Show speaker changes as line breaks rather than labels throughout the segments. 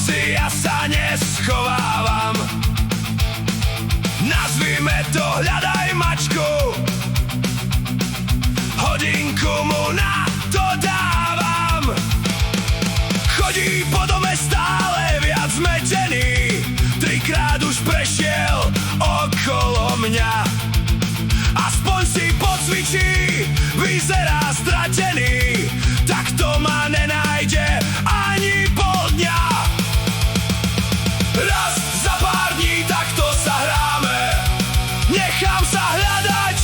noci ja sa neschovávam. Nazvime to hľadaj mačku, hodinku mu na to dávam. Chodí po dome stále viac zmetený, trikrát už prešiel okolo mňa. Aspoň si pocvičí, vyzerá stratený, tak to ma nenájde ani pol dňa. Raz za pár dní takto sa hráme, nechám sa hľadať,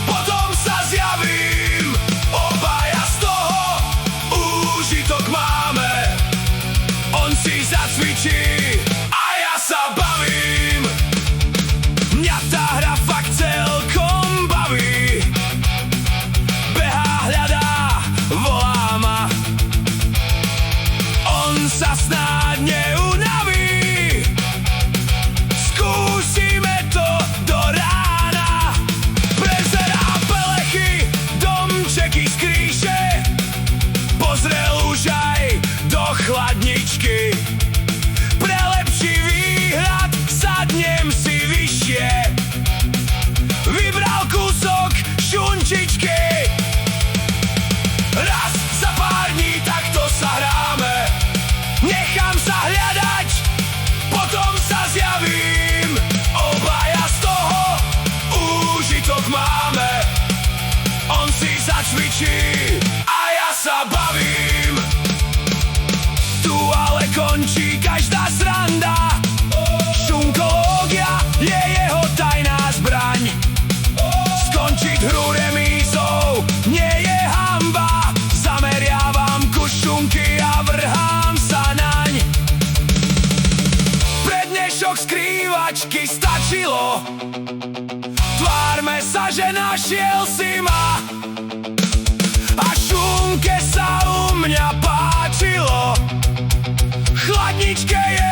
potom sa zjavím. Obaja z toho úžitok máme, on si zacvičí a ja sa bavím. Mňa tá hra fakt celkom baví, behá, hľadá, volá ma, on sa snáď neunaví. Skúsime to do rána, prezerá pelechy, domčeky z kríše, pozrel už aj do chladničky. Pre lepší výhľad sadnem si vyššie, vybral kúsok šunčičky. Raz za pár dní takto sa hráme, nechám sa hľadať, potom sa zjavím. Obaja z toho úžitok máme, on si zacvičí a ja sa bavím. Tu ale končí každá sranda, šunkológia je jeho tajná zbraň. Skončiť hru remízou nie je hanba, zameriavam kus šunky a vrhám sa naň. Pre dnešok skrývačky stačilo, tvárme sa, že našiel si ma, a šunke sa u mňa páčilo, chladničke je